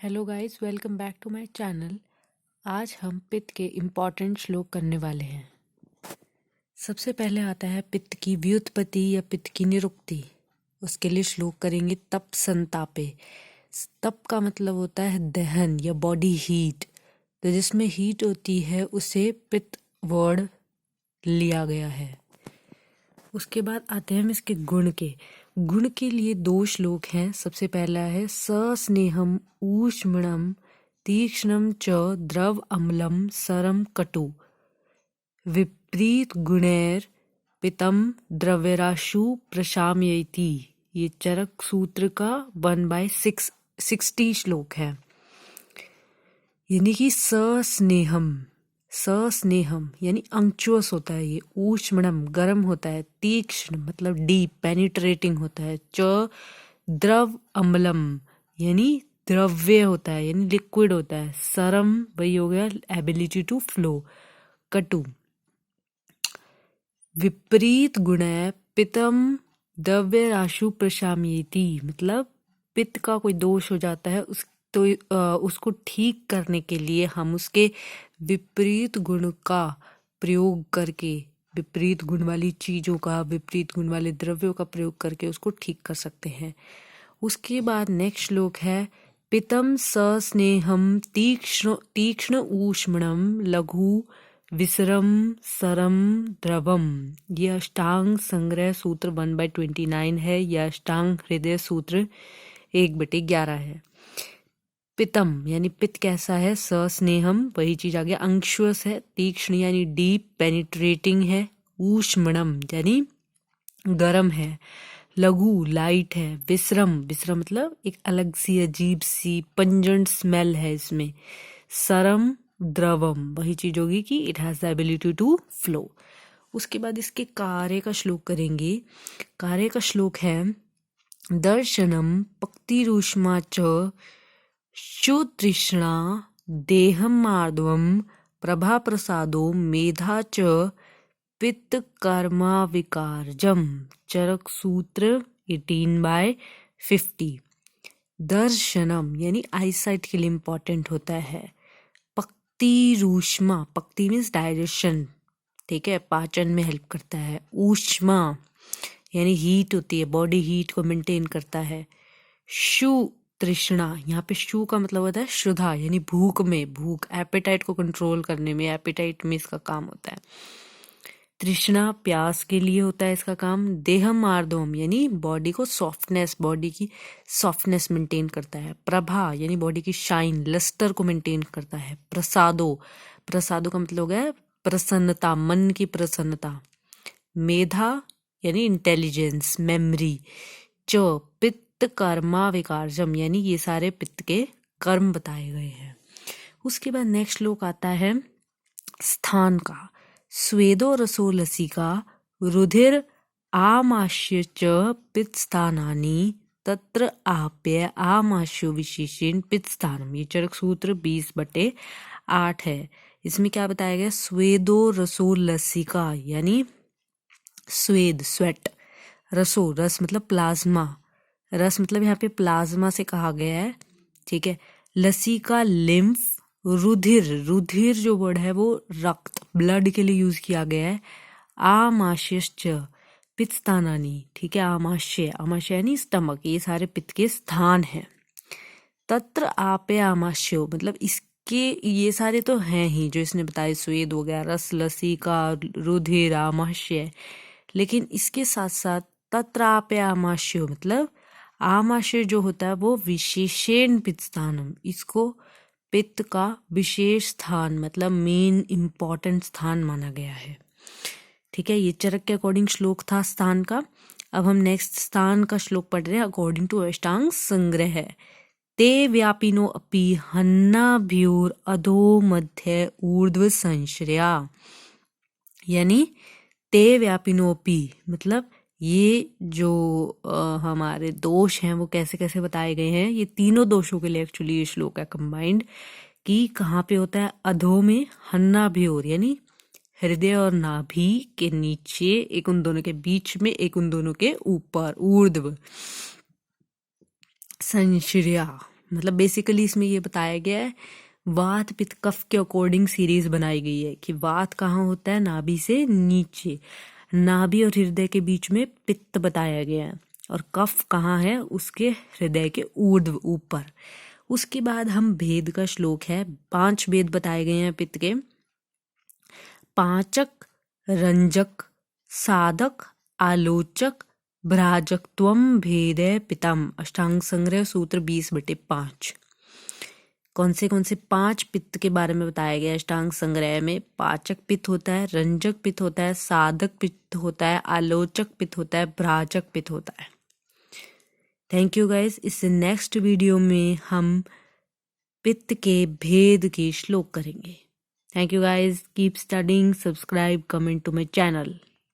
Hello guys, welcome back to my channel. आज हम पित्त के इम्पॉर्टेंट श्लोक करने वाले हैं। सबसे पहले आता है पित्त की व्युत्पत्ति या पित्त की निरुक्ति। उसके लिए श्लोक करेंगे तप संतापे। तप का मतलब होता है दहन या बॉडी हीट, तो जिसमें हीट होती है उसे पित्त वर्ड लिया गया है। उसके बाद आते हैं हम इसके गुण के। गुण के लिए 2 श्लोक हैं। सबसे पहला है सस्नेहम ऊष्मणम तीक्ष्णम च द्रव अम्लम सरम कटु विपरीत गुणैर पितम द्रव्यराशु प्रशामयति। ये चरक सूत्र का 1/60 श्लोक है। यानी कि सस्नेहम यानी अंचुअस होता है, ये ऊष्मणम गर्म होता है, तीक्ष्ण मतलब डीप पेनिट्रेटिंग होता है, च द्रव अम्लम यानी द्रव्य होता है यानी लिक्विड होता है, सरम वही हो गया एबिलिटी टू फ्लो, कटु विपरीत गुण पितम द्रव्य राशु प्रशामयति मतलब पित्त का कोई दोष हो जाता है उसको ठीक करने के लिए हम उसके विपरीत गुण का प्रयोग करके, विपरीत गुण वाली चीजों का, विपरीत गुण वाले द्रव्यों का प्रयोग करके उसको ठीक कर सकते हैं। उसके बाद नेक्स्ट श्लोक है पितम सस्नेहम तीक्ष्ण ऊष्मणम लघु विसरम सरम द्रवम। ये अष्टांग संग्रह सूत्र 1/29 है या अष्टांग हृदय सूत्र 1/11 है। पितम यानी पित्त कैसा है, सस्नेहम वही चीज आ गया, अंशुअस है, तीक्ष्ण यानी डीप पेनिट्रेटिंग है, ऊष्मणम यानी गरम है, लघु लाइट है, विश्रम मतलब एक अलग सी अजीब सी पंजेंट स्मेल है इसमें, सरम द्रवम वही चीज होगी कि it has the ability to flow. उसके बाद इसके कार्य का श्लोक करेंगे। कार्य का श्लोक है दर्शनम पक्तिरूष्मा च शुतृष्णा देहम मार्दवम प्रभा प्रसादो मेधा च पित्त कर्मा विकारजम। चरक सूत्र 18/50। दर्शनम यानी आईसाइट के लिए इंपॉर्टेंट होता है। पक्तिरूष्मा, पक्ति मीन्स डाइजेशन, ठीक है, पाचन में हेल्प करता है। ऊष्मा यानी हीट होती है, बॉडी हीट को मेंटेन करता है। शु तृष्णा, यहाँ पे शु का मतलब होता है क्षुधा यानी भूख एपेटाइट को कंट्रोल करने में, एपेटाइट में इसका काम होता है। तृष्णा प्यास के लिए होता है इसका काम। देहम आर्दोम यानी बॉडी को सॉफ्टनेस, बॉडी की सॉफ्टनेस मेंटेन करता है। प्रभा यानी बॉडी की शाइन, लस्टर को मेंटेन करता है। प्रसादो का मतलब हो गया प्रसन्नता, मन की प्रसन्नता। मेधा यानी इंटेलिजेंस, मेमोरी। च पित्त कर्मा विकारजम यानी ये सारे पित्त के कर्म बताए गए हैं। उसके बाद नेक्स्ट श्लोक आता है स्थान का। स्वेदो रसो लसिका रुधिर आमाश्य च पित्त स्थानानि तत्र आप्य आमाश्यो विशेषेण पित्त स्थानम। ये चरक सूत्र 20/8 है। इसमें क्या बताया गया, स्वेदो रसो लसिका यानी स्वेद स्वेट, रसो रस मतलब प्लाज्मा, रस मतलब यहाँ पे प्लाज्मा से कहा गया है, ठीक है। लसिका लिम्फ, रुधिर जो वर्ड है वो रक्त ब्लड के लिए यूज किया गया है। आमाशयश्च पित्त स्थानानि, ठीक है, आमाशय यानी स्टमक, ये सारे पित्त के स्थान हैं। तत्र आपे आमाशयो मतलब इसके ये सारे तो हैं ही जो इसने बताए, स्वेद हो गया, रस, लसिका, रुधिर, आमाशय, लेकिन इसके साथ साथ तत्र आपे आमाशयो मतलब आमाशय जो होता है वो विशेषेण पित्त स्थानम, इसको पित्त का विशेष स्थान मतलब मेन इंपॉर्टेंट स्थान माना गया है, ठीक है। ये चरक के अकॉर्डिंग श्लोक था स्थान का। अब हम नेक्स्ट स्थान का श्लोक पढ़ रहे हैं अकॉर्डिंग टू अष्टांग संग्रह। ते व्यापिनो अपि हन्नाभ्योर अधो मध्य ऊर्ध्व संश्रया, यानी ते व्यापिनो अपि मतलब ये जो हमारे दोष हैं वो कैसे कैसे बताए गए हैं। ये तीनों दोषों के लिए एक्चुअली ये श्लोक है कंबाइंड, कि कहाँ पे होता है, अधो में, हन्नाभ्योर यानी हृदय और नाभि के नीचे, एक उन दोनों के बीच में, एक उन दोनों के ऊपर, ऊर्ध्व, संश्रया मतलब बेसिकली इसमें ये बताया गया है, वात पित्त कफ के अकॉर्डिंग सीरीज बनाई गई है कि वात कहाँ होता है, नाभि से नीचे, नाभि और हृदय के बीच में पित्त बताया गया है, और कफ कहाँ है, उसके हृदय के ऊर्ध्व ऊपर। उसके बाद हम भेद का श्लोक है, 5 भेद बताए गए हैं पित्त के, पाचक, रंजक, साधक, आलोचक, भ्राजकत्वम भेदे पितम। अष्टांग संग्रह सूत्र 20/5। कौन से 5 पित्त के बारे में बताया गया अष्टांग संग्रह में? पाचक पित्त होता है, रंजक पित्त होता है, साधक पित्त होता है, आलोचक पित्त होता है, भ्राजक पित्त होता है। Thank you guys. इससे नेक्स्ट वीडियो में हम पित्त के भेद के श्लोक करेंगे। Thank you guys, keep studying, subscribe, comment to my channel.